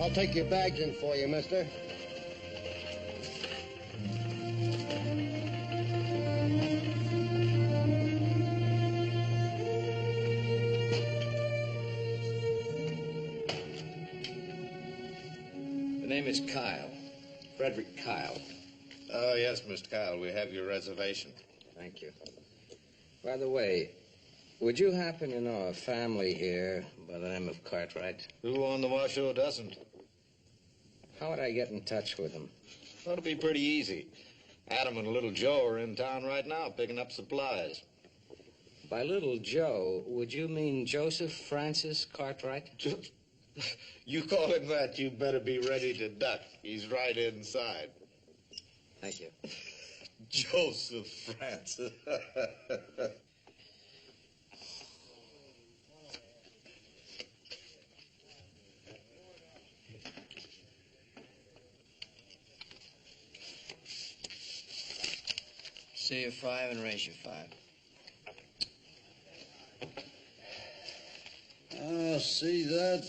I'll take your bags in for you, mister. The name is Kyle. Frederick Kyle. Oh, yes, Mr. Kyle, we have your reservation. Thank you. By the way, would you happen to know a family here by the name of Cartwright? Who on the Washoe doesn't? How would I get in touch with them? Well, it'll be pretty easy. Adam and little Joe are in town right now picking up supplies. By little Joe, would you mean Joseph Francis Cartwright? You call him that, you better be ready to duck. He's right inside. Thank you. Joseph Francis. See you 5 and raise you 5. I'll see that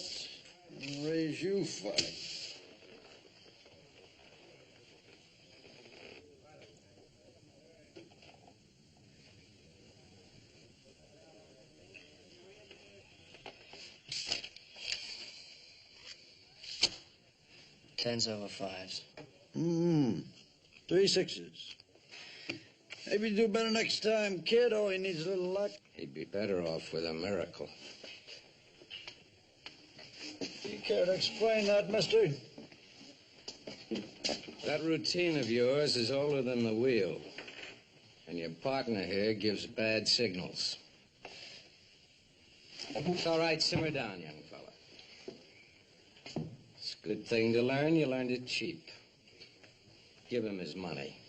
and raise you 5. Tens over 5s. 3 6s. Maybe do better next time, kid. Oh, he needs a little luck. He'd be better off with a miracle. You care to explain that, mister? That routine of yours is older than the wheel. And your partner here gives bad signals. It's all right, simmer down, young fella. It's a good thing to learn. You learned it cheap. Give him his money.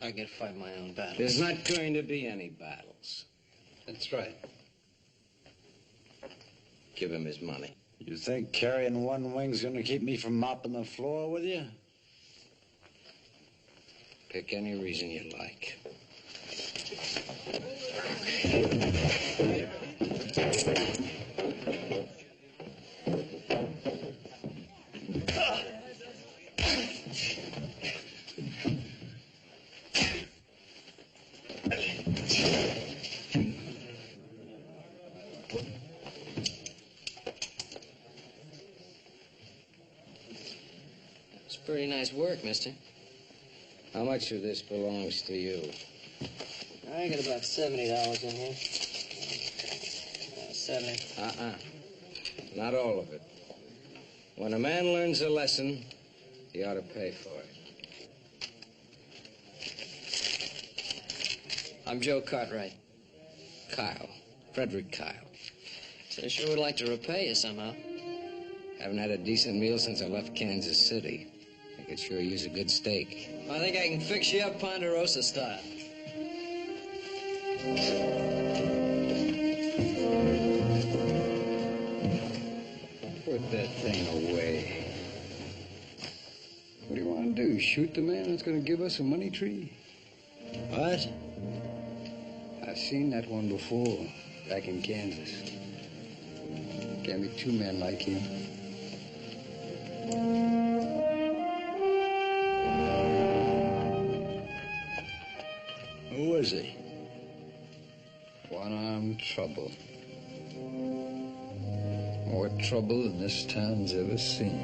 I can fight my own battles. There's not going to be any battles. That's right. Give him his money. You think carrying one wing's gonna keep me from mopping the floor with you? Pick any reason you like. It's pretty nice work, mister. How much of this belongs to you? I got about $70 in here. 70. Not all of it. When a man learns a lesson, he ought to pay for it. I'm Joe Cartwright. Kyle. Frederick Kyle. So I sure would like to repay you somehow. Haven't had a decent meal since I left Kansas City. I could sure use a good steak. I think I can fix you up Ponderosa style. Put that thing away. What do you want to do? Shoot the man that's going to give us a money tree? What? I've seen that one before, back in Kansas. Can't be two men like him. Who is he? One-armed trouble. More trouble than this town's ever seen.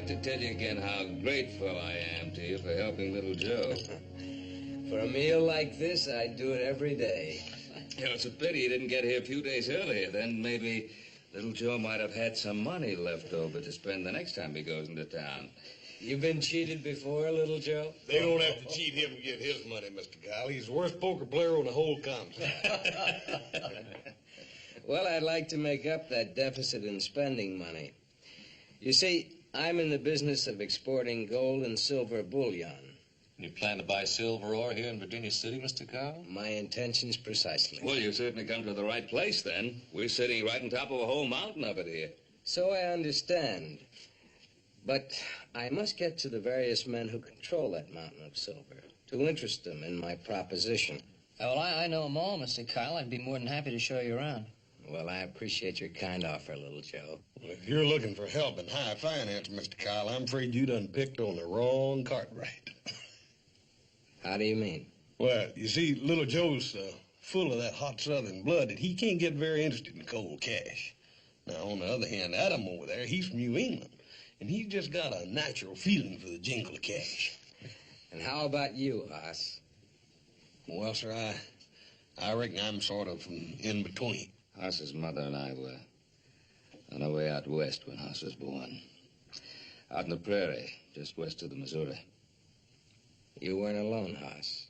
like to tell you again how grateful I am to you for helping little Joe. For a meal like this, I'd do it every day. You know, it's a pity you didn't get here a few days earlier. Then maybe little Joe might have had some money left over to spend the next time he goes into town. You've been cheated before, little Joe? They don't have to cheat him to get his money, Mr. Kyle. He's the worst poker player on the whole continent. Well, I'd like to make up that deficit in spending money. You see, I'm in the business of exporting gold and silver bullion. You plan to buy silver ore here in Virginia City, Mr. Kyle? My intentions precisely. Well, you've certainly come to the right place, then. We're sitting right on top of a whole mountain of it here. So I understand. But I must get to the various men who control that mountain of silver to interest them in my proposition. Well, I know them all, Mr. Kyle. I'd be more than happy to show you around. Well, I appreciate your kind offer, little Joe. Well, if you're looking for help in high finance, Mr. Kyle, I'm afraid you done picked on the wrong Cartwright. How do you mean? Well, you see, little Joe's full of that hot southern blood that he can't get very interested in cold cash. Now, on the other hand, Adam over there, he's from New England, and he's just got a natural feeling for the jingle of cash. And how about you, Hoss? Well, sir, I reckon I'm sort of in between. Hoss's mother and I were on our way out west when Hoss was born. Out in the prairie, just west of the Missouri. You weren't alone, Hoss.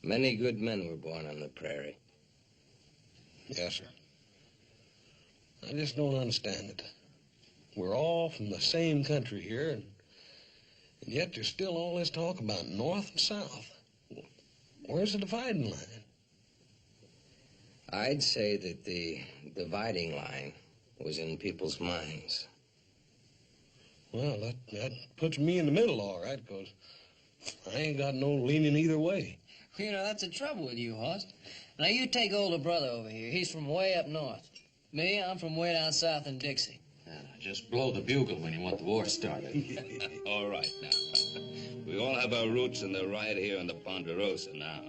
Many good men were born on the prairie. Yes, sir. I just don't understand it. We're all from the same country here, and yet there's still all this talk about north and south. Where's the dividing line? I'd say that the dividing line was in people's minds. Well, that puts me in the middle, all right, because I ain't got no leaning either way. You know, that's the trouble with you, Hoss. Now, you take older brother over here. He's from way up north. Me, I'm from way down south in Dixie. Just blow the bugle when you want the war started. All right, now. We all have our roots, and they're right here in the Ponderosa now.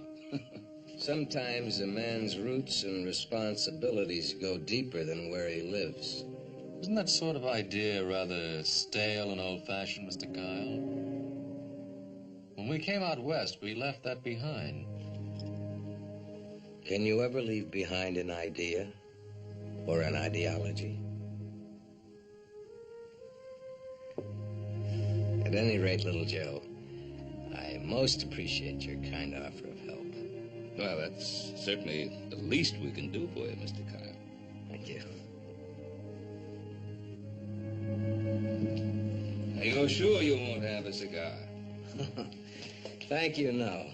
Sometimes a man's roots and responsibilities go deeper than where he lives. Isn't that sort of idea rather stale and old-fashioned, Mr. Kyle? When we came out west, we left that behind. Can you ever leave behind an idea or an ideology? At any rate, little Joe, I most appreciate your kind offer of help. Well, that's certainly the least we can do for you, Mr. Kyle. Thank you. Are you sure you won't have a cigar? Thank you, no.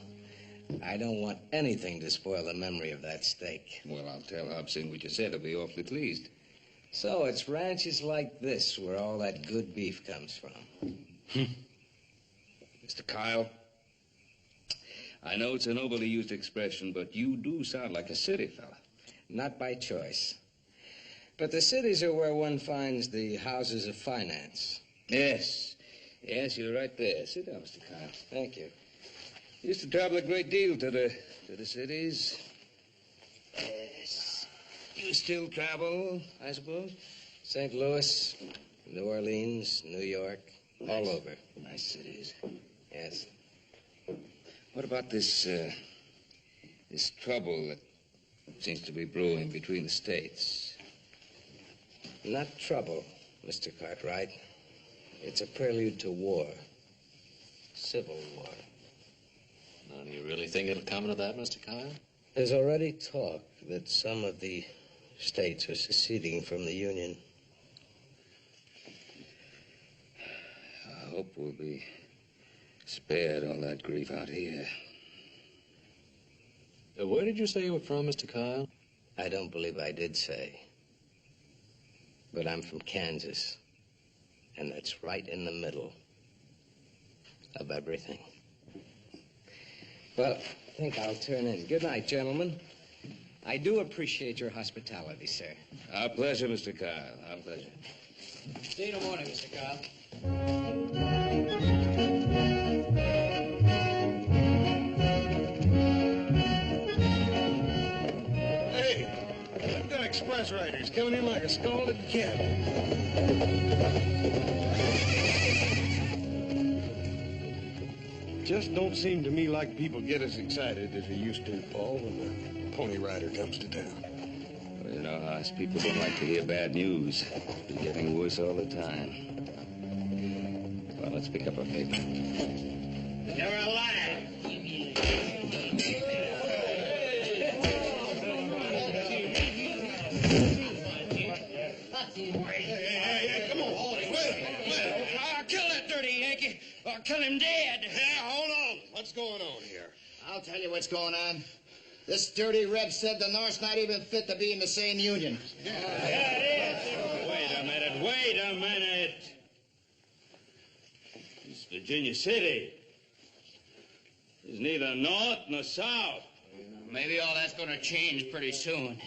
I don't want anything to spoil the memory of that steak. Well, I'll tell Hobson what you said. He'll be awfully pleased. So it's ranches like this where all that good beef comes from. Mr. Kyle, I know it's an overly used expression, but you do sound like a city fella. Not by choice. But the cities are where one finds the houses of finance. Yes. Yes, you're right there. Sit down, Mr. Kyle. Thank you. Used to travel a great deal to the cities. Yes. You still travel, I suppose? St. Louis, New Orleans, New York, all over. Nice cities. Yes. What about this trouble that seems to be brewing between the states? Not trouble, Mr. Cartwright. It's a prelude to war. Civil war. Now, do you really think it'll come to that, Mr. Kyle? There's already talk that some of the states are seceding from the Union. I hope we'll be spared all that grief out here. Where did you say you were from, Mr. Kyle? I don't believe I did say. But I'm from Kansas. And that's right in the middle of everything. Well, I think I'll turn in. Good night, gentlemen. I do appreciate your hospitality, sir. Our pleasure, Mr. Kyle. Our pleasure. See you in the morning, Mr. Kyle. Hey, We've got express riders coming in like a scalded cat. Just don't seem to me like people get as excited as they used to, Paul, when the pony rider comes to town. Well, you know, Hoss, people don't like to hear bad news. It's getting worse all the time. Well, let's pick up a paper. You're alive. Hey, come on, Paulie. Wait. I'll kill that dirty Yankee. I'll kill him dead. Yeah, hold on. What's going on here? I'll tell you what's going on. This dirty Reb said the North's not even fit to be in the same union. Wait a minute. It's Virginia City. There's neither North nor South. Maybe all that's going to change pretty soon.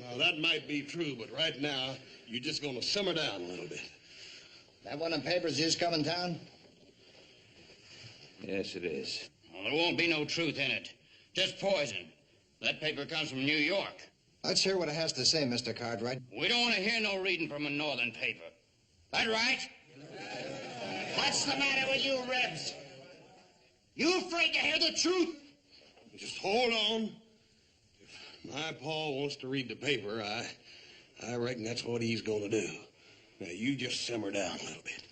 Well, that might be true, but right now, you're just going to simmer down a little bit. That one of them papers just come in town? Yes, it is. Well, there won't be no truth in it. Just poison. That paper comes from New York. Let's hear what it has to say, Mr. Cartwright. We don't want to hear no reading from a northern paper. That right? What's the matter with you, Rebs? You afraid to hear the truth? Just hold on. If my Paul wants to read the paper, I reckon that's what he's going to do. Now, you just simmer down a little bit.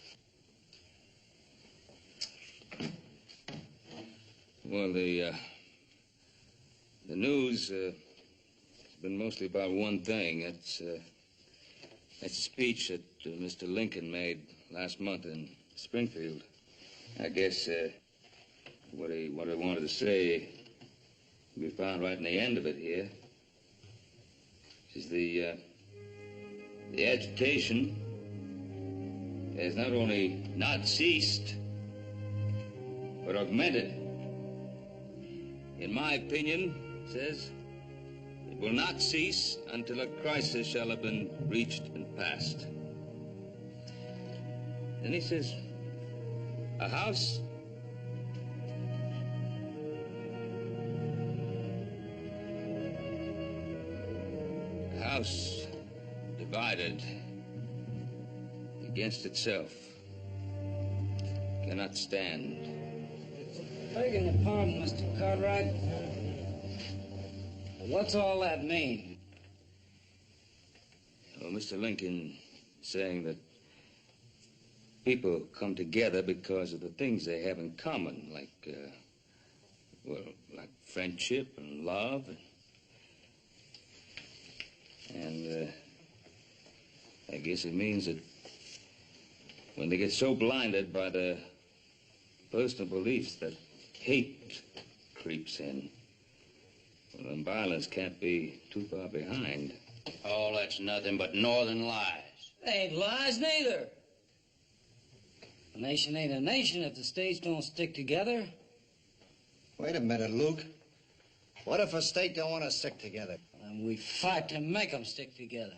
Well, the news has been mostly about one thing. That's a speech that Mr. Lincoln made last month in Springfield. I guess what he wanted to say can be found right in the end of it here. Is the agitation has not only not ceased, but augmented. In my opinion, says, it will not cease until a crisis shall have been reached and passed. Then he says, a house divided against itself cannot stand. Begging your pardon, Mr. Cartwright. What's all that mean? Well, Mr. Lincoln saying that people come together because of the things they have in common, like, like friendship and love. And I guess it means that when they get so blinded by their personal beliefs that hate creeps in, well, then violence can't be too far behind. Oh, that's nothing but northern lies. They ain't lies neither. A nation ain't a nation if the states don't stick together. Wait a minute, Luke. What if a state don't want to stick together? And we fight to make them stick together.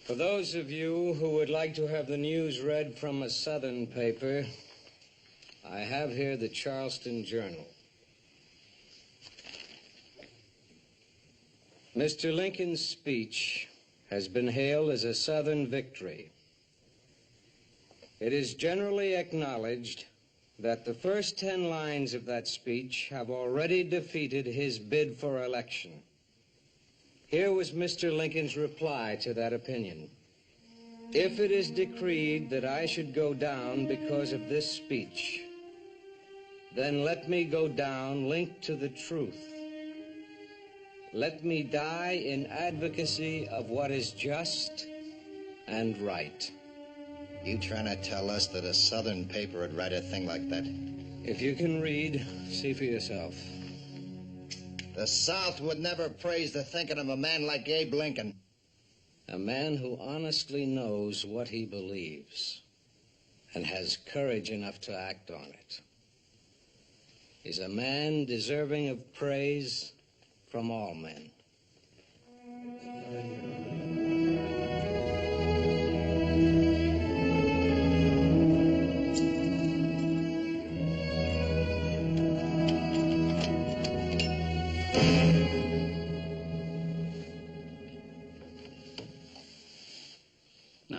For those of you who would like to have the news read from a Southern paper, I have here the Charleston Journal. Mr. Lincoln's speech has been hailed as a Southern victory. It is generally acknowledged that the first 10 lines of that speech have already defeated his bid for election. Here was Mr. Lincoln's reply to that opinion. If it is decreed that I should go down because of this speech, then let me go down linked to the truth. Let me die in advocacy of what is just and right. You trying to tell us that a Southern paper would write a thing like that? If you can read, see for yourself. The South would never praise the thinking of a man like Abe Lincoln. A man who honestly knows what he believes and has courage enough to act on it is a man deserving of praise from all men.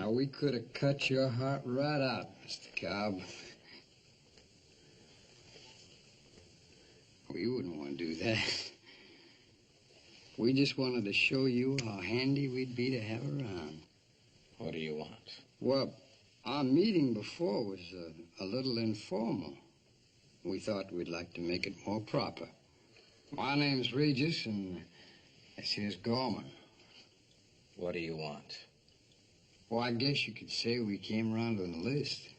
Now, we could have cut your heart right out, Mr. Cobb. We wouldn't want to do that. We just wanted to show you how handy we'd be to have around. What do you want? Well, our meeting before was a little informal. We thought we'd like to make it more proper. My name's Regis, and this here's Gorman. What do you want? Well, I guess you could say we came around to enlist.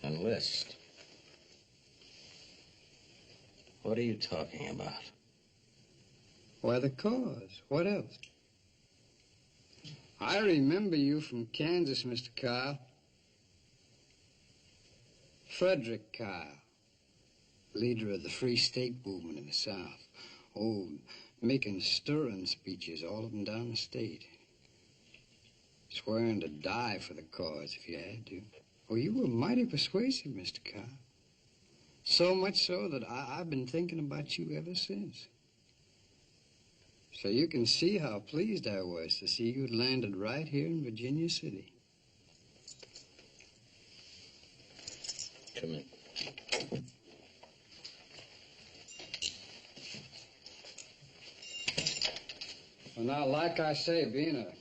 Enlist? What are you talking about? Why, the cause. What else? I remember you from Kansas, Mr. Kyle. Frederick Kyle, leader of the Free State movement in the South. Oh, making stirring speeches, all of them down the state. Swearing to die for the cause if you had to. Oh, you were mighty persuasive, Mr. Kyle. So much so that I've been thinking about you ever since. So you can see how pleased I was to see you'd landed right here in Virginia City. Come in. Well, now, like I say, being a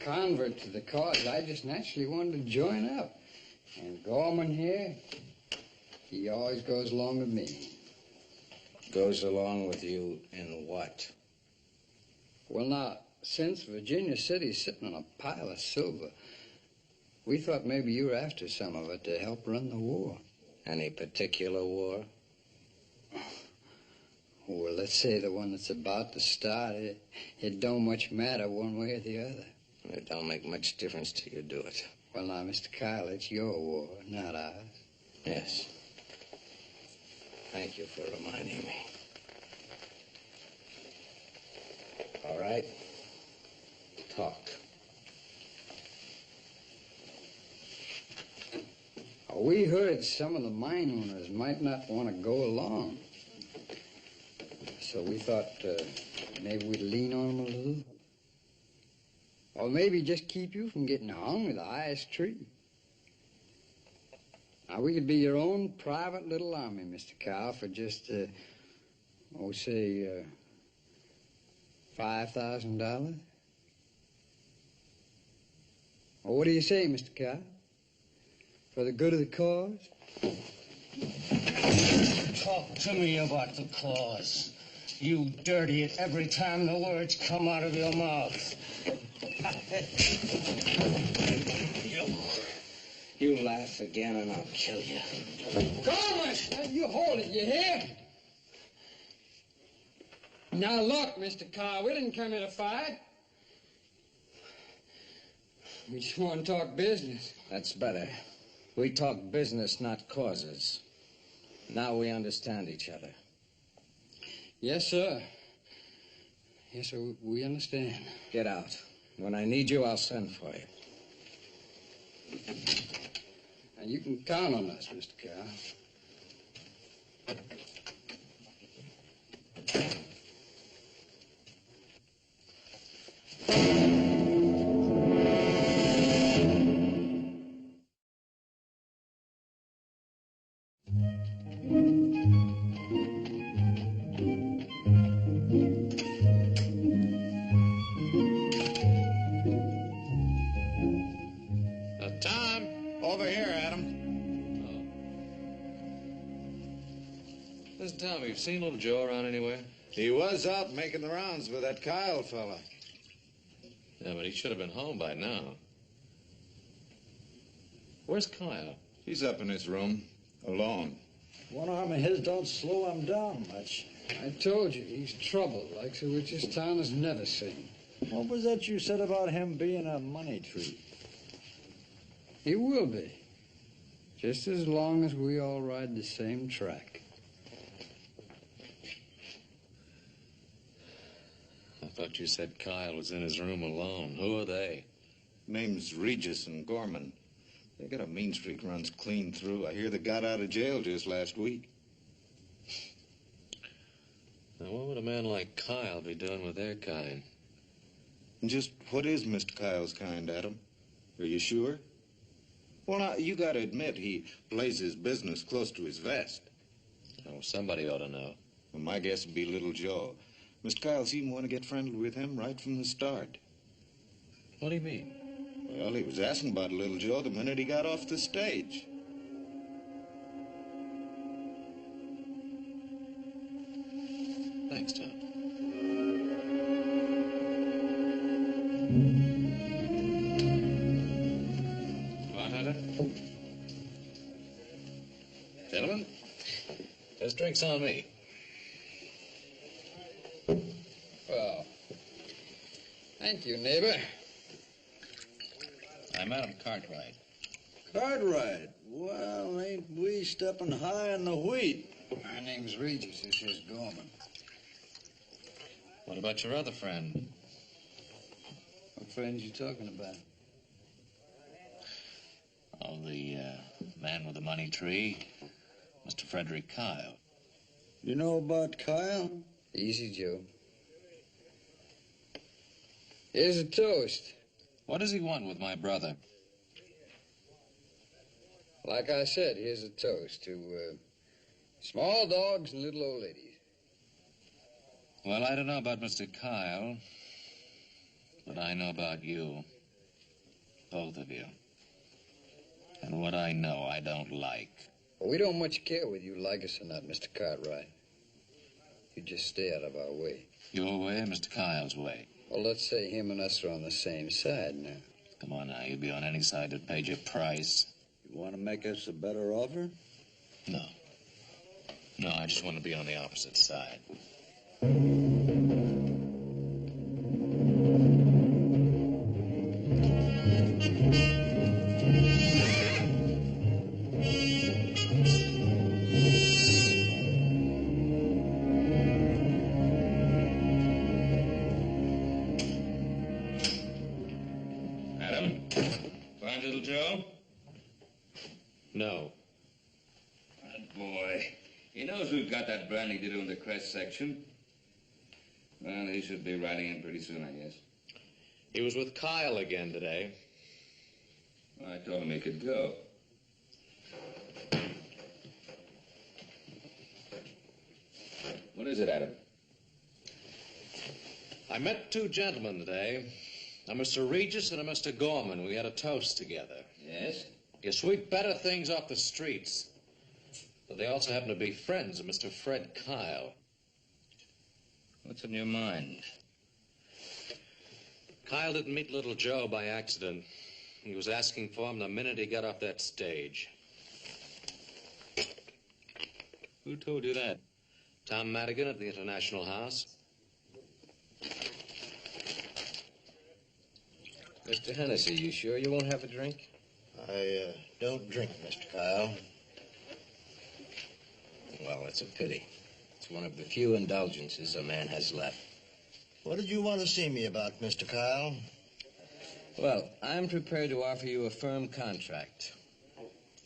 convert to the cause, I just naturally wanted to join up. And Gorman here, he always goes along with me. Goes along with you in what? Well, now, since Virginia City's sitting on a pile of silver, we thought maybe you were after some of it to help run the war. Any particular war? Well, let's say the one that's about to start. It don't much matter one way or the other. It don't make much difference till you do it. Well, now, Mr. Kyle, it's your war, not ours. Yes. Thank you for reminding me. All right. Talk. We heard some of the mine owners might not want to go along. So we thought maybe we'd lean on them a little. Or maybe just keep you from getting hung with the highest tree. Now, we could be your own private little army, Mr. Cow, for just, say, $5,000. Well, what do you say, Mr. Cow? For the good of the cause? Talk to me about the cause. You dirty it every time the words come out of your mouth. You laugh again and I'll kill you. Gorman! You hold it, you hear? Now, look, Mr. Carr, we didn't come here to fight. We just want to talk business. That's better. We talk business, not causes. Now we understand each other. Yes, sir. Yes, sir, we understand. Get out. When I need you, I'll send for you. And you can count on us, Mr. Carr. Tom, over here, Adam. Listen, Tom, have you seen little Joe around anywhere? He was out making the rounds with that Kyle fella. Yeah, but he should have been home by now. Where's Kyle? He's up in his room, alone. One arm of his don't slow him down much. I told you, he's trouble, like the which this town has never seen. What was that you said about him being a money tree? He will be. Just as long as we all ride the same track. I thought you said Kyle was in his room alone. Who are they? Name's Regis and Gorman. They got a mean streak runs clean through. I hear they got out of jail just last week. Now, what would a man like Kyle be doing with their kind? And just what is Mr. Kyle's kind, Adam? Are you sure? Well, now, you gotta admit he plays his business close to his vest. Oh, somebody ought to know. Well, my guess would be Little Joe. Mr. Kyle seemed to want to get friendly with him right from the start. What do you mean? Well, he was asking about Little Joe the minute he got off the stage. Thanks, Tom. Bartender? Gentlemen, there's drinks on me. Well, thank you, neighbor. I'm Adam Cartwright. Cartwright? Well, ain't we stepping high in the wheat? My name's Regis. This is Gorman. What about your other friend? What friends you talking about? Oh, the man with the money tree, Mr. Frederick Kyle. You know about Kyle? Easy, Joe. Here's a toast. What does he want with my brother? Like I said, here's a toast to small dogs and little old ladies. Well, I don't know about Mr. Kyle, but I know about you. Both of you. And what I know, I don't like. Well, we don't much care whether you like us or not, Mr. Cartwright. You just stay out of our way. Your way or Mr. Kyle's way? Well, let's say him and us are on the same side now. Come on now, you'd be on any side that paid your price. You want to make us a better offer? No. No, I just want to be on the opposite side. Adam, find Little Joe? No. Good boy. He knows we've got that brandy to do in the crest section. Well, he should be riding in pretty soon, I guess. He was with Kyle again today. Well, I told him he could go. What is it, Adam? I met two gentlemen today. A Mr. Regis and a Mr. Gorman. We had a toast together. Yes? You sweep better things off the streets. But they also happen to be friends of Mr. Fred Kyle. What's on your mind? Kyle didn't meet Little Joe by accident. He was asking for him the minute he got off that stage. Who told you that? Tom Madigan at the International House. Mr. Hennessy, you sure you won't have a drink? I don't drink, Mr. Kyle. Well, it's a pity. It's one of the few indulgences a man has left. What did you want to see me about, Mr. Kyle? Well, I'm prepared to offer you a firm contract.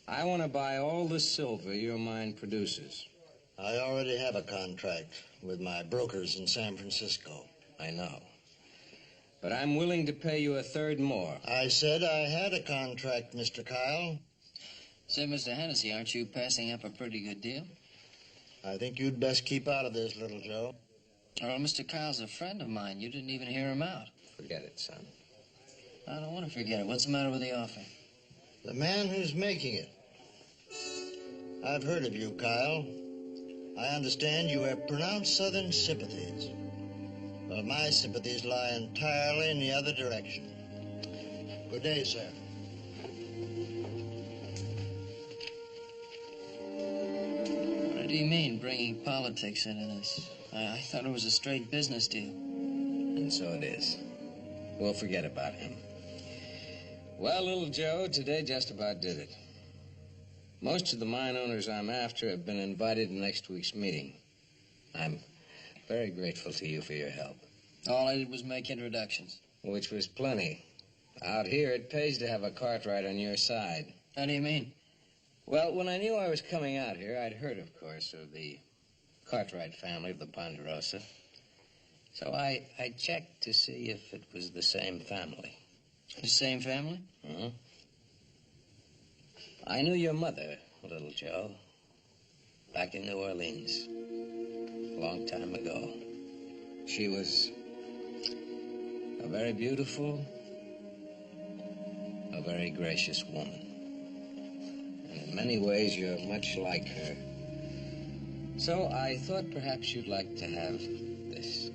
I want to buy all the silver your mine produces. I already have a contract with my brokers in San Francisco. I know. But I'm willing to pay you a third more. I said I had a contract, Mr. Kyle. Say, Mr. Hennessy, aren't you passing up a pretty good deal? I think you'd best keep out of this, Little Joe. Well, Mr. Kyle's a friend of mine. You didn't even hear him out. Forget it, son. I don't want to forget it. What's the matter with the offer? The man who's making it. I've heard of you, Kyle. I understand you have pronounced Southern sympathies. Well, my sympathies lie entirely in the other direction. Good day, sir. What do you mean, bringing politics into this? I thought it was a straight business deal. And so it is. We'll forget about him. Well, Little Joe, today just about did it. Most of the mine owners I'm after have been invited to next week's meeting. I'm very grateful to you for your help. All I did was make introductions. Which was plenty. Out here, it pays to have a Cartwright on your side. How do you mean? Well, when I knew I was coming out here, I'd heard, of course, of the Cartwright family of the Ponderosa. So I checked to see if it was the same family. The same family? Hmm? I knew your mother, little Joe, back in New Orleans, a long time ago. She was a very beautiful, a very gracious woman. And in many ways, you're much like her. So I thought perhaps you'd like to have this.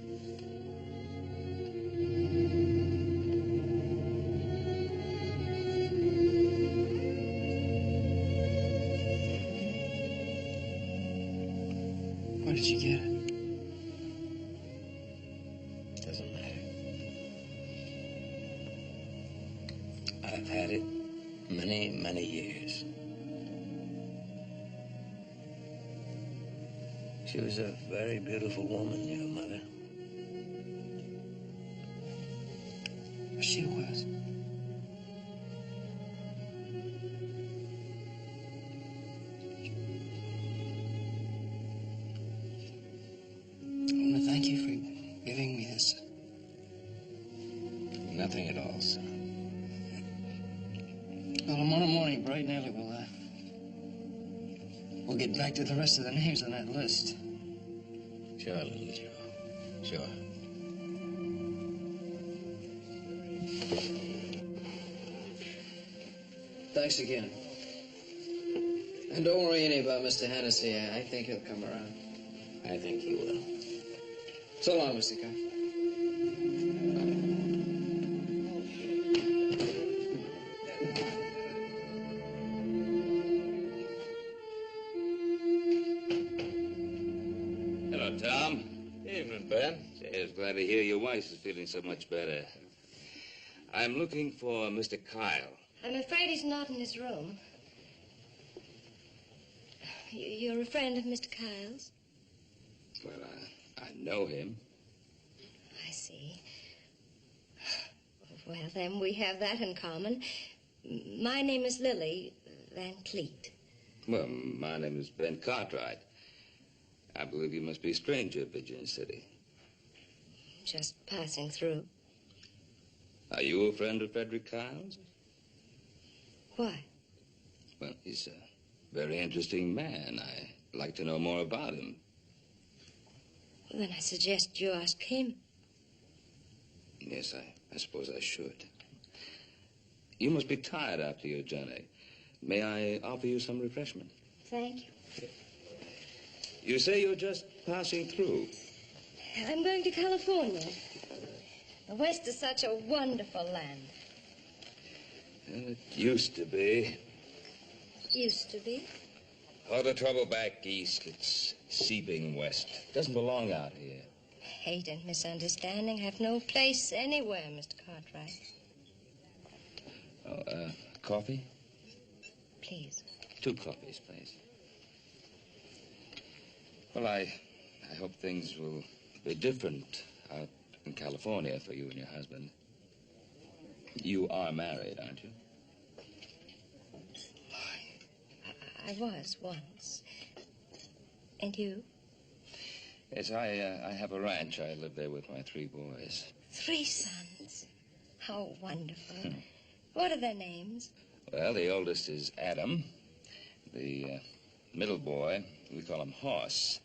Where did you get it? Doesn't matter. I've had it many, many years. She was a very beautiful woman, your mother. She was. I want to thank you for giving me this. Nothing at all, son. Well, tomorrow morning, bright and early, we'll get back to the rest of the names on that list. Sure, little Joe. Sure. Thanks again. And don't worry any about Mr. Hennessy. I think he'll come around. I think he will. So long, Mr. Carr. Hello, Tom. Evening, Ben. Say, I was glad to hear your wife is feeling so much better. I'm looking for Mr. Kyle. I'm afraid he's not in his room. You're a friend of Mr. Kyle's? Well, I know him. I see. Well, then we have that in common. My name is Lily Van Cleet. Well, my name is Ben Cartwright. I believe you must be a stranger at Virginia City. Just passing through. Are you a friend of Frederick Kyle's? Why? Well, he's a very interesting man. I'd like to know more about him. Well, then I suggest you ask him. Yes, I suppose I should. You must be tired after your journey. May I offer you some refreshment? Thank you. You say you're just passing through. I'm going to California. The West is such a wonderful land. Well, it used to be. Used to be. All the trouble back east, it's seeping west. Doesn't belong out here. Hate and misunderstanding have no place anywhere, Mr. Cartwright. Oh, coffee? Please. 2 coffees, please. Well, I hope things will be different out in California for you and your husband. You are married, aren't you? I was once. And you? Yes, I have a ranch. I live there with my 3 boys. 3 sons. How wonderful. What are their names? Well, the oldest is Adam. The middle boy, we call him Hoss.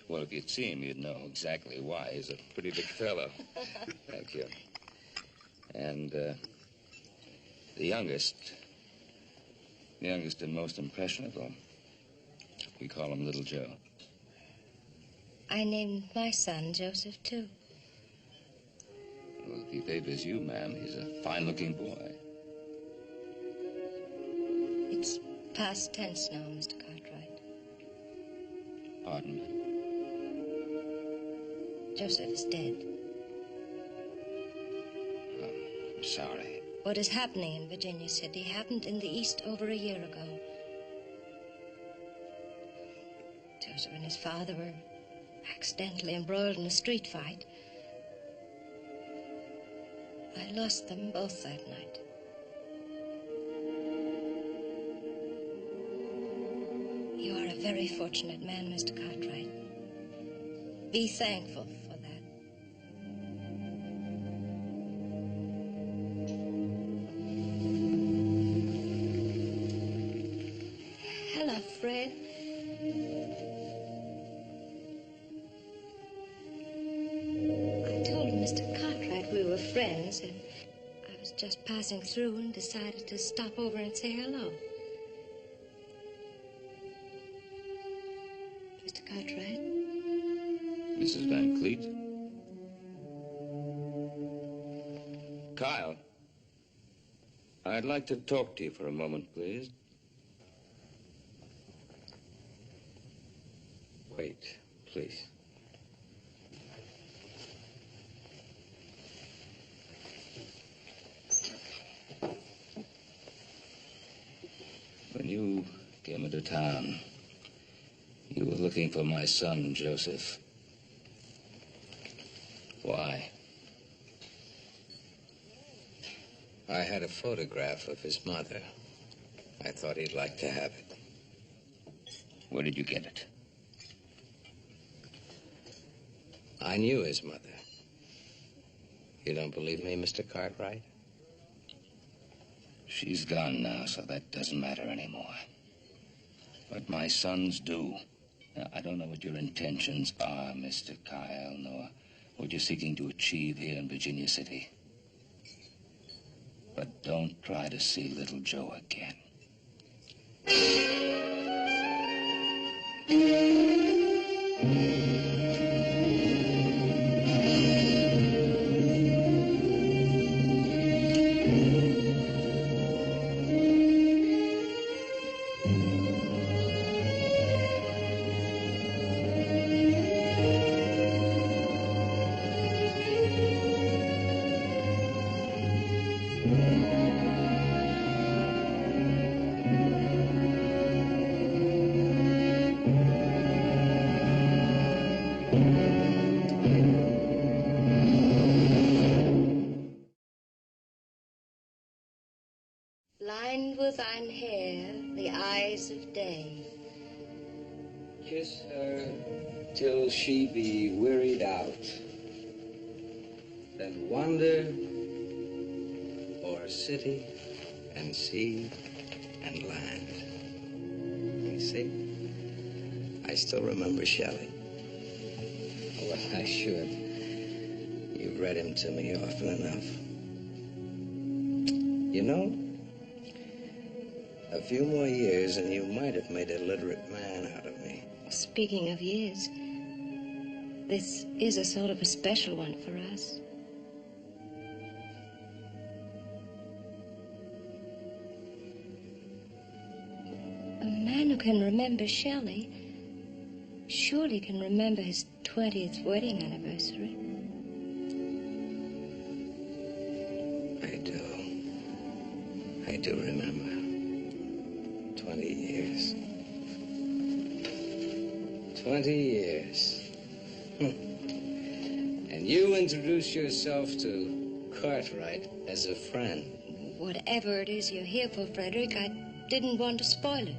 Well, if you'd see him, you'd know exactly why. He's a pretty big fellow. Thank you. And the youngest and most impressionable, we call him Little Joe. I named my son Joseph, too. Well, if he favors you, ma'am, he's a fine-looking boy. It's past tense now, Mr. Cartwright. Pardon me? Joseph is dead. Oh, I'm sorry. What is happening in Virginia City happened in the East over a year ago. Joseph and his father were accidentally embroiled in a street fight. I lost them both that night. You are a very fortunate man, Mr. Cartwright. Be thankful for that. friends, and I was just passing through and decided to stop over and say hello. Mr. Cartwright? Mrs. Van Cleet? Kyle, I'd like to talk to you for a moment, please. Wait, please. When you came into town, you were looking for my son, Joseph. Why? I had a photograph of his mother. I thought he'd like to have it. Where did you get it? I knew his mother. You don't believe me, Mr. Cartwright? She's gone now, so that doesn't matter anymore. But my sons do. Now, I don't know what your intentions are, Mr. Kyle, nor what you're seeking to achieve here in Virginia City. But don't try to see little Joe again. Blind with thine hair, the eyes of day. Kiss her till she be wearied out. Then wander o'er city and sea and land. You see, I still remember Shelley. Well, I should. You've read him to me often enough. You know, a few more years and you might have made a literate man out of me. Speaking of years, this is a sort of a special one for us. A man who can remember Shelley surely can remember his 20th wedding anniversary. I do remember. 20 years. 20 years. And you introduced yourself to Cartwright as a friend. Whatever it is you're here for, Frederick, I didn't want to spoil it.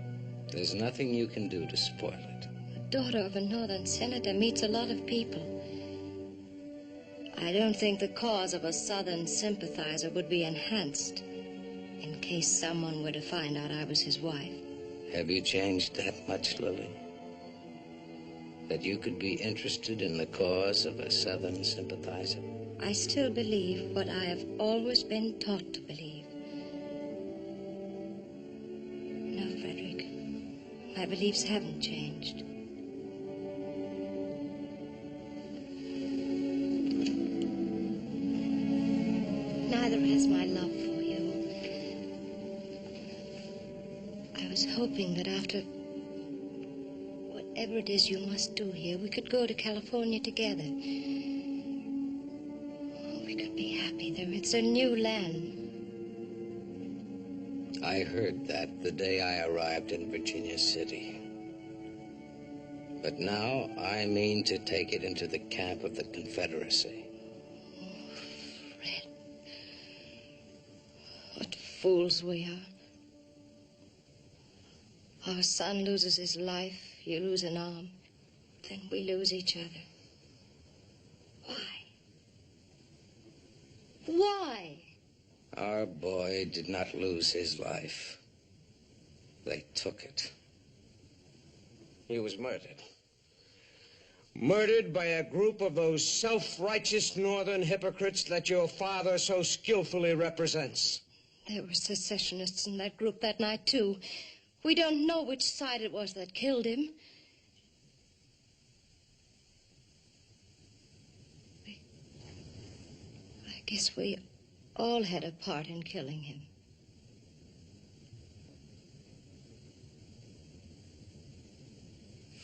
There's nothing you can do to spoil it. The daughter of a northern senator meets a lot of people. I don't think the cause of a southern sympathizer would be enhanced in case someone were to find out I was his wife. Have you changed that much, Lily? That you could be interested in the cause of a southern sympathizer? I still believe what I have always been taught to believe. No, Frederick, my beliefs haven't changed. Neither has my love for you. I was hoping that after whatever it is you must do here, we could go to California together. We could be happy there. It's a new land. I heard that the day I arrived in Virginia City. But now I mean to take it into the camp of the Confederacy. Fred, what fools we are. Our son loses his life, you lose an arm, then we lose each other. Why? Why? Our boy did not lose his life. They took it. He was murdered. Murdered by a group of those self-righteous northern hypocrites that your father so skillfully represents. There were secessionists in that group that night, too. We don't know which side it was that killed him. I guess we all had a part in killing him.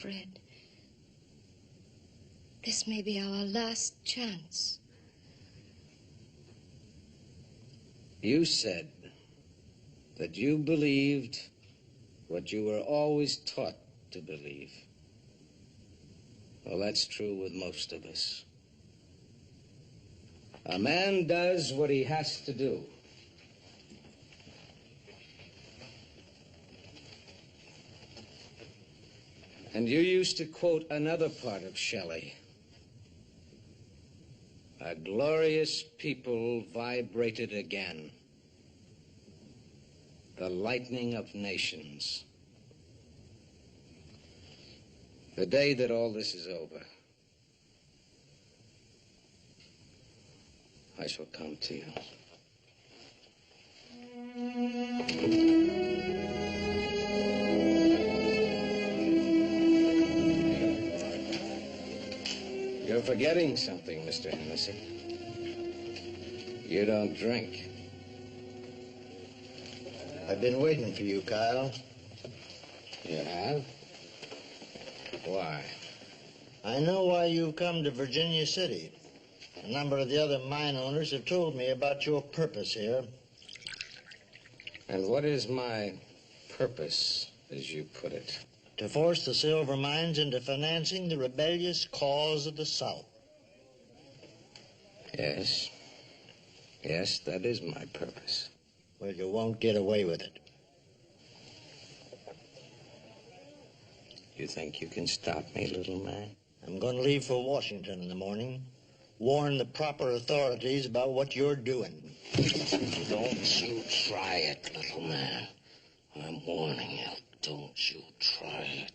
Fred, this may be our last chance. You said that you believed what you were always taught to believe. Well, that's true with most of us. A man does what he has to do. And you used to quote another part of Shelley. A glorious people vibrated again. The lightning of nations. The day that all this is over, I shall come to you. You're forgetting something, Mr. Hennessy. You don't drink. I've been waiting for you, Kyle. You have? Why? I know why you've come to Virginia City. A number of the other mine owners have told me about your purpose here. And what is my purpose, as you put it? To force the silver mines into financing the rebellious cause of the South. Yes. Yes, that is my purpose. Well, you won't get away with it. You think you can stop me, little man? I'm going to leave for Washington in the morning. Warn the proper authorities about what you're doing. Don't you try it, little man. I'm warning you. Don't you try it.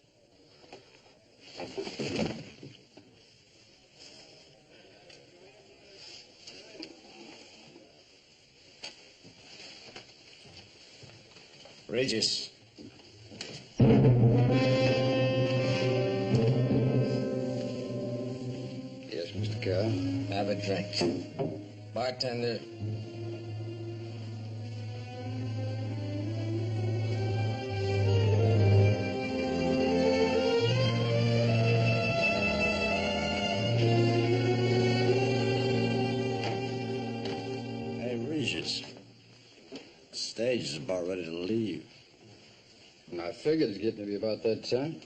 Regis. Yes, Mr. Carl? Have a drink. Bartender. Hey, Regis. The stage is about ready to leave. And I figured it's getting to be about that time.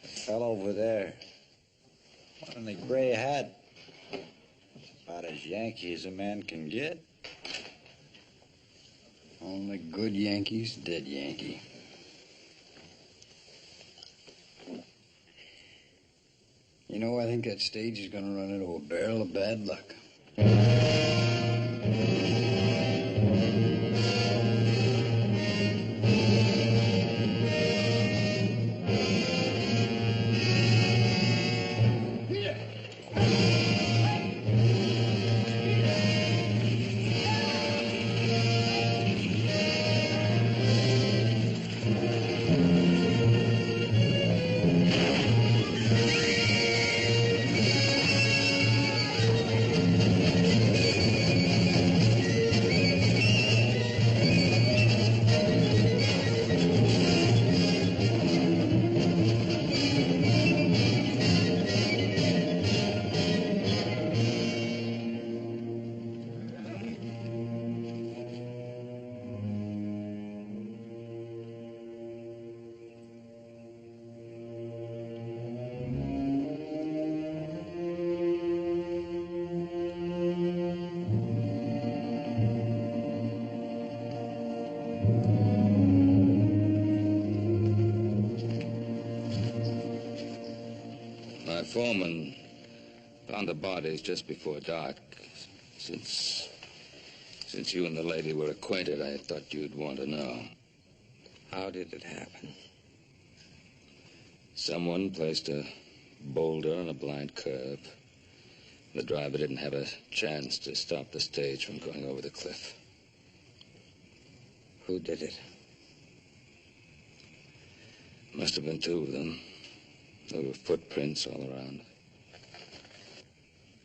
The fellow over there. One in the gray hat. About as Yankee as a man can get. Only good Yankees, dead Yankee. You know, I think that stage is going to run into a barrel of bad luck. My foreman found the bodies just before dark. Since you and the lady were acquainted, I thought you'd want to know. How did it happen? Someone placed a boulder on a blind curve. The driver didn't have a chance to stop the stage from going over the cliff. Who did it? Must have been two of them. There were footprints all around.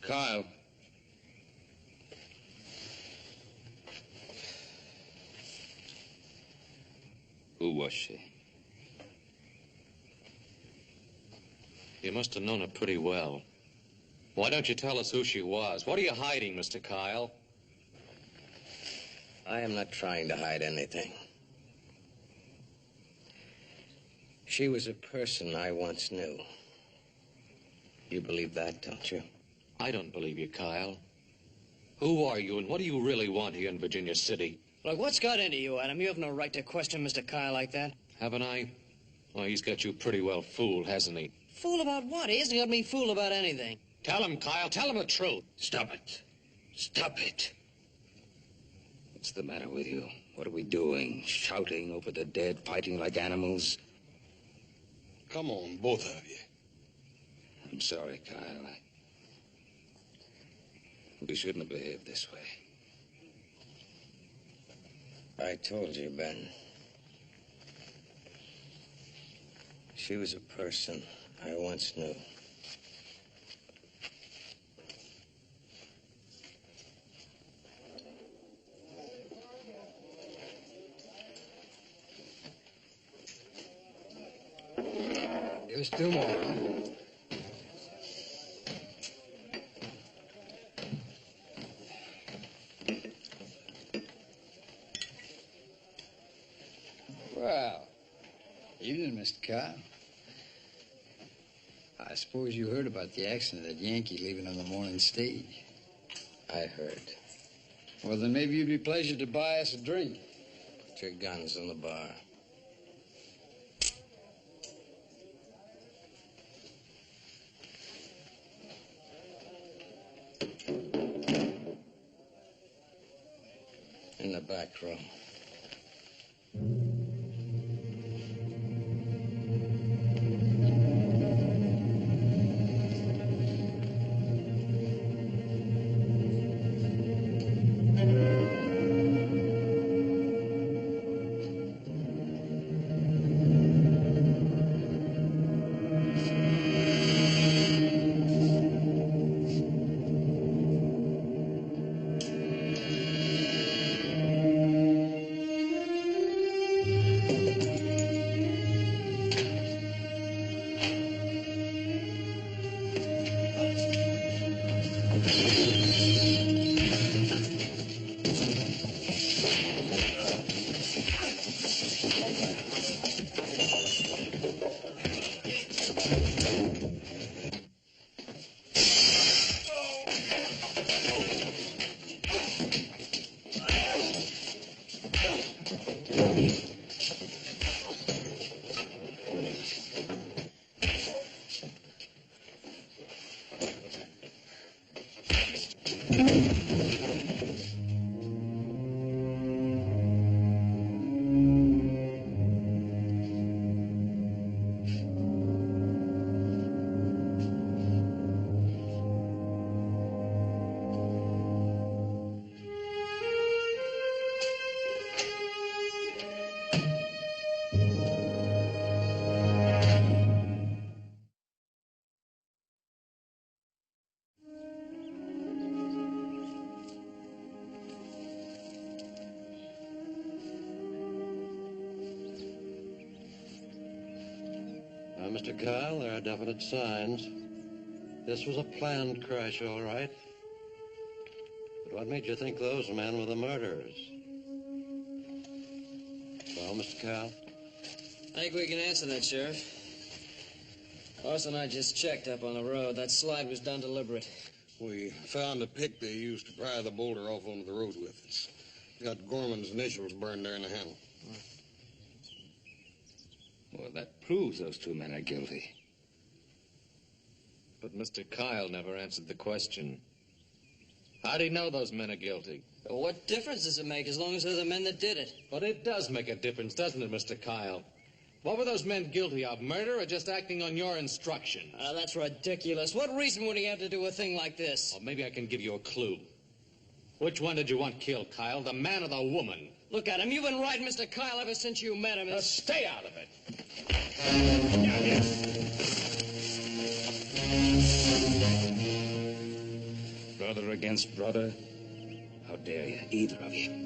Kyle. Who was she? You must have known her pretty well. Why don't you tell us who she was? What are you hiding, Mr. Kyle? I am not trying to hide anything. She was a person I once knew. You believe that, don't you? I don't believe you, Kyle. Who are you, and what do you really want here in Virginia City? Look, what's got into you, Adam? You have no right to question Mr. Kyle like that. Haven't I? Well, he's got you pretty well fooled, hasn't he? Fool about what? He hasn't got me fooled about anything. Tell him, Kyle. Tell him the truth. Stop it. Stop it. What's the matter with you? What are we doing? Shouting over the dead, fighting like animals? Come on, both of you. I'm sorry, Kyle. We shouldn't have behaved this way. I told you, Ben. She was a person I once knew. There's two more. Well, evening, Mr. Kyle. I suppose you heard about the accident of that Yankee leaving on the morning stage. I heard. Well, then maybe you'd be pleased to buy us a drink. Put your guns in the bar. In the back room. Mr. Kyle, there are definite signs. This was a planned crash, all right. But what made you think those men were the murderers? Well, Mr. Kyle? I think we can answer that, Sheriff. Carson and I just checked up on the road. That slide was done deliberate. We found a pick they used to pry the boulder off onto the road with. It's got Gorman's initials burned there in the handle. Well, that proves those two men are guilty. But Mr. Kyle never answered the question. How'd he know those men are guilty? Well, what difference does it make as long as they're the men that did it? But it does make a difference, doesn't it, Mr. Kyle? What were those men guilty of? Murder or just acting on your instructions? That's ridiculous. What reason would he have to do a thing like this? Well, maybe I can give you a clue. Which one did you want killed, Kyle? The man or the woman? Look at him. You've been riding Mr. Kyle ever since you met him. Stay out of it. Brother against brother? How dare you, either of you?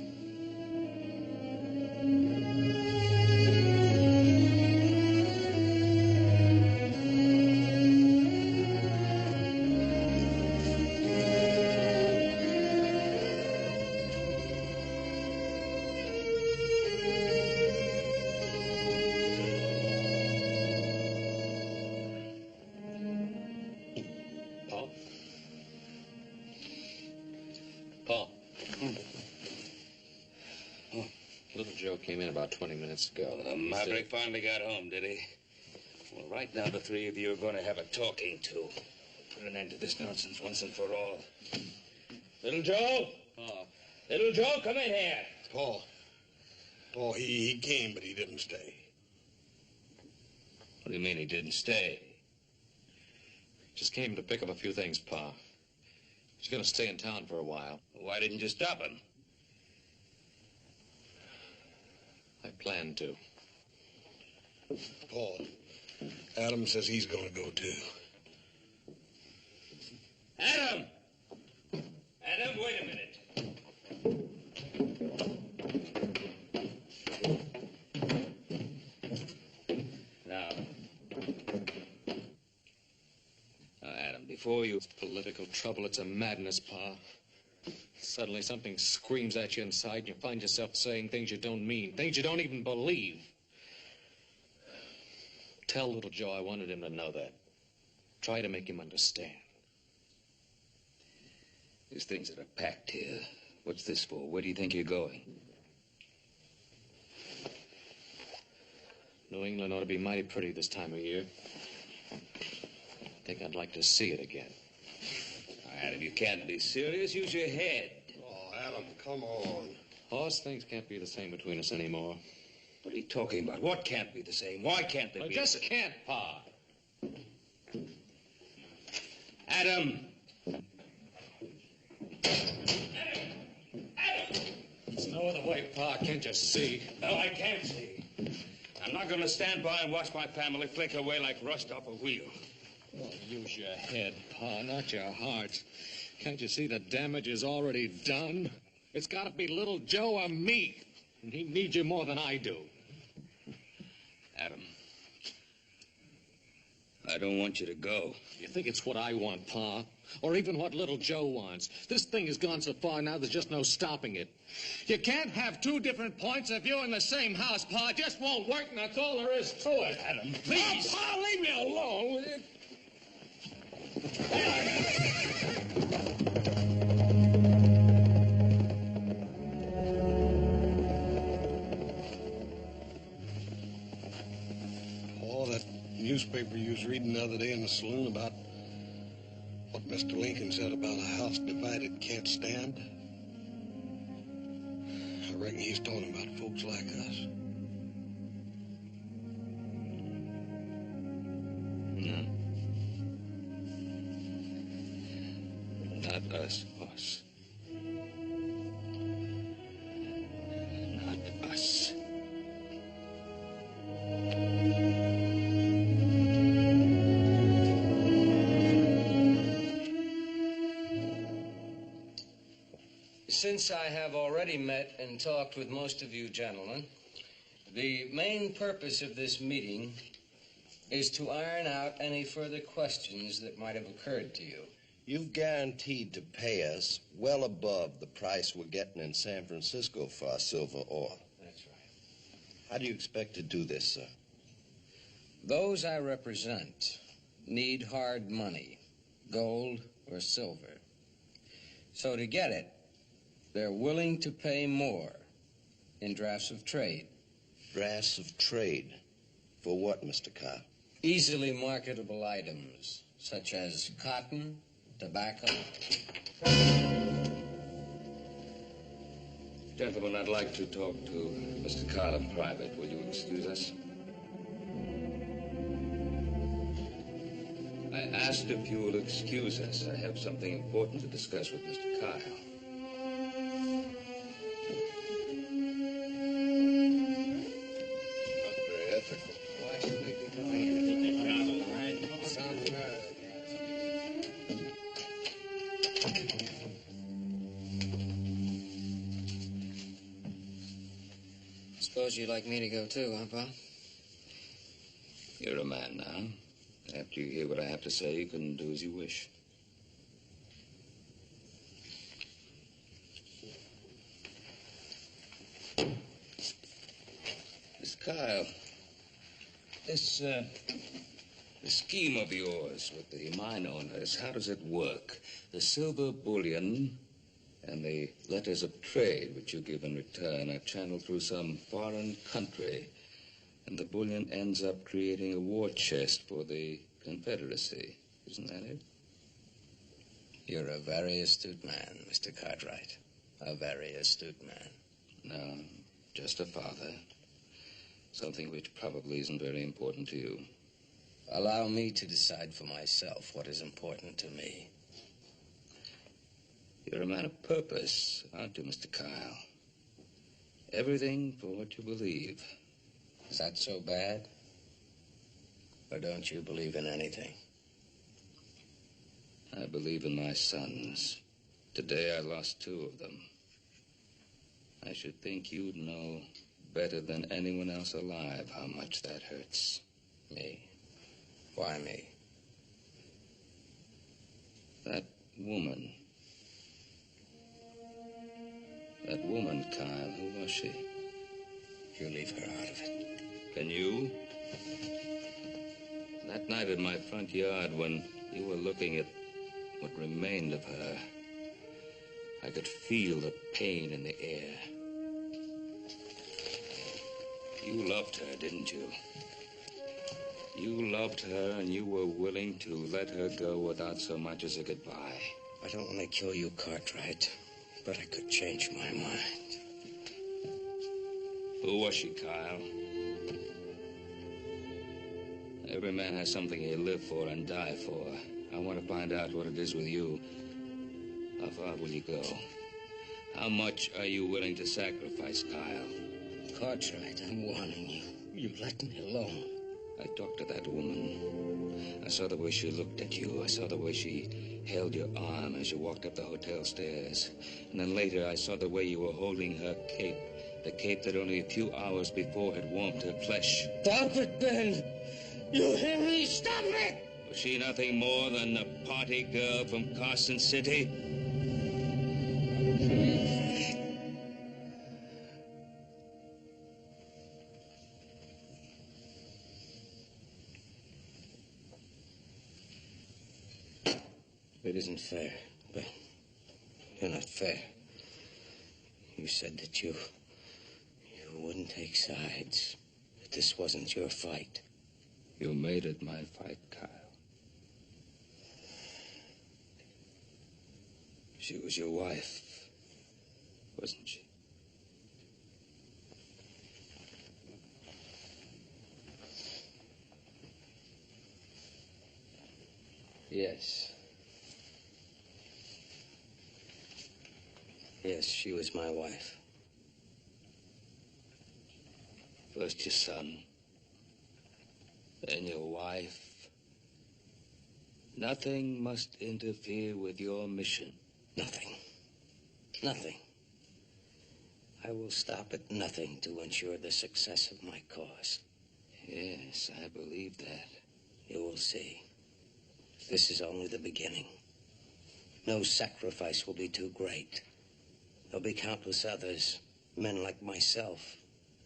Paul. Little Joe came in about 20 minutes ago. The maverick finally got home, did he? Well, right now the three of you are going to have a talking to. Put an end to this nonsense once and for all. Little Joe? Little Joe, come in here. Paul, he came, but he didn't stay. What do you mean he didn't stay? Just came to pick up a few things, Pa. He's going to stay in town for a while. Why didn't you stop him? I planned to. Paul, Adam says he's going to go too. Adam! Adam, wait a minute. Now, Adam, before you... It's political trouble. It's a madness, Pa. Suddenly something screams at you inside and you find yourself saying things you don't mean, things you don't even believe. Tell little Joe I wanted him to know that. Try to make him understand. There's things that are packed here. What's this for? Where do you think you're going? New England ought to be mighty pretty this time of year. I think I'd like to see it again. Adam, you can't be serious. Use your head. Oh, Adam, come on. Hoss, things can't be the same between us anymore. What are you talking about? What can't be the same? Why can't they I be just the same? can't, Pa. Adam! There's no other way, Pa. Can't you see? No, I can't see. I'm not going to stand by and watch my family flake away like rust off a wheel. Oh, use your head, Pa, not your heart. Can't you see the damage is already done? It's got to be little Joe or me. And he needs you more than I do. Adam, I don't want you to go. You think it's what I want, Pa? Or even what little Joe wants? This thing has gone so far now, there's just no stopping it. You can't have two different points of view in the same house, Pa. It just won't work, and that's all there is to it. Adam, please. Oh, Pa, leave me alone, will you? Paul, that newspaper you was reading the other day in the saloon about what Mr. Lincoln said about a house divided can't stand. I reckon he's talking about folks like us. No. Not us, Hoss. Not us. Since I have already met and talked with most of you gentlemen, the main purpose of this meeting is to iron out any further questions that might have occurred to you. You've guaranteed to pay us well above the price we're getting in San Francisco for our silver ore. That's right. How do you expect to do this, sir? Those I represent need hard money, gold or silver. So to get it, they're willing to pay more in drafts of trade. Drafts of trade? For what, Mr. Carr? Easily marketable items, such as cotton, tobacco. Gentlemen, I'd like to talk to Mr. Carl in private. Will you excuse us? asked if you will excuse us. I have something important to discuss with Mr. Kyle. Not very ethical. Why should we be coming here? Something Suppose you'd like me to go too, huh, Pop? You're a man now. After you hear what I have to say, you can do as you wish. Miss Kyle, this scheme of yours with the mine owners, how does it work? The silver bullion and the letters of trade which you give in return are channeled through some foreign country, and the bullion ends up creating a war chest for the Confederacy. Isn't that it? You're a very astute man, Mr. Cartwright. A very astute man. No, just a father. Something which probably isn't very important to you. Allow me to decide for myself what is important to me. You're a man of purpose, aren't you, Mr. Kyle? Everything for what you believe. Is that so bad? Or don't you believe in anything? I believe in my sons. Today I lost 2 of them. I should think you'd know better than anyone else alive how much that hurts. Me? Why me? That woman. That woman, Kyle, who was she? You leave her out of it. Can you? That night in my front yard when you were looking at what remained of her, I could feel the pain in the air. You loved her, didn't you? You loved her and you were willing to let her go without so much as a goodbye. I don't want to kill you, Cartwright, but I could change my mind. Who was she, Kyle? Every man has something he'll live for and die for. I want to find out what it is with you. How far will you go? How much are you willing to sacrifice, Kyle? Cartwright, I'm warning you. You let me alone. I talked to that woman. I saw the way she looked at you. I saw the way she held your arm as you walked up the hotel stairs. And then later I saw the way you were holding her cape. The cape that only a few hours before had warmed her flesh. Stop it, Ben! You hear me? Stop it! Was she nothing more than a party girl from Carson City? It isn't fair, Ben. You're not fair. You said that you wouldn't take sides, that this wasn't your fight. You made it my fight, Kyle. She was your wife, wasn't she? Yes. Yes, she was my wife. First your son, then your wife. Nothing must interfere with your mission. Nothing. Nothing. I will stop at nothing to ensure the success of my cause. Yes, I believe that. You will see. This is only the beginning. No sacrifice will be too great. There'll be countless others, men like myself,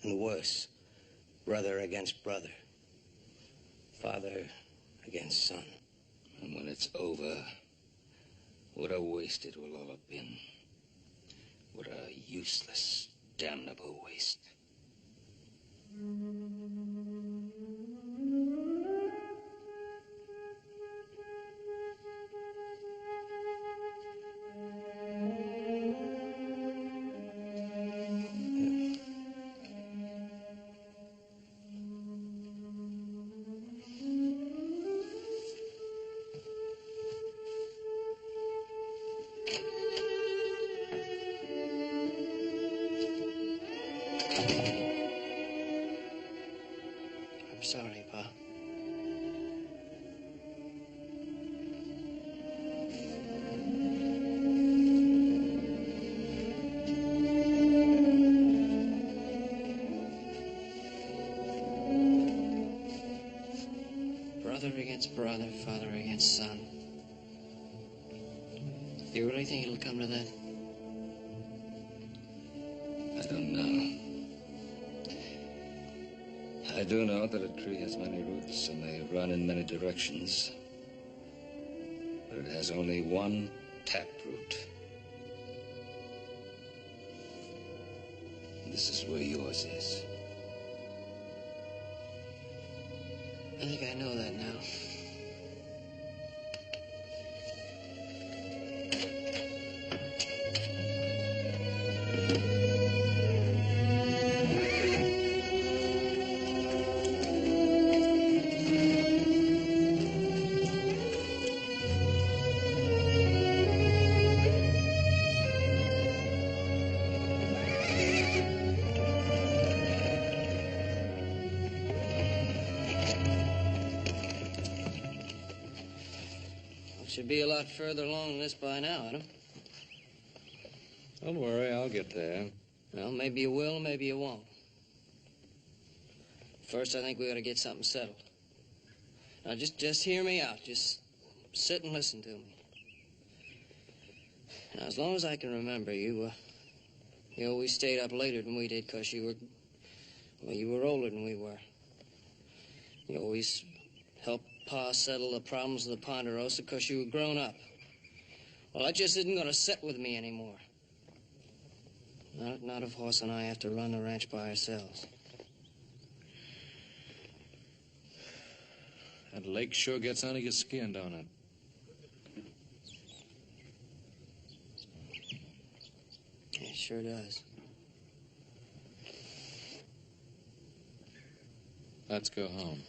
and worse, brother against brother, father against son. And when it's over, what a waste it will all have been. What a useless, damnable waste. I'm sorry, Pa. Brother against brother, father against son. You really think it'll come to that? I don't know. I do know that a tree has many roots and they run in many directions. But it has only one taproot. This is where yours is. I think I know that now. Should be a lot further along than this by now, Adam. Don't worry, I'll get there. Well, maybe you will, maybe you won't. First, I think we ought to get something settled. Now, just hear me out. Just sit and listen to me. Now, as long as I can remember, you always stayed up later than we did because you were older than we were. You always helped Pa settle the problems of the Ponderosa because you were grown up. Well, that just isn't going to sit with me anymore. Not if Hoss and I have to run the ranch by ourselves. That lake sure gets under your skin, don't it? It sure does. Let's go home.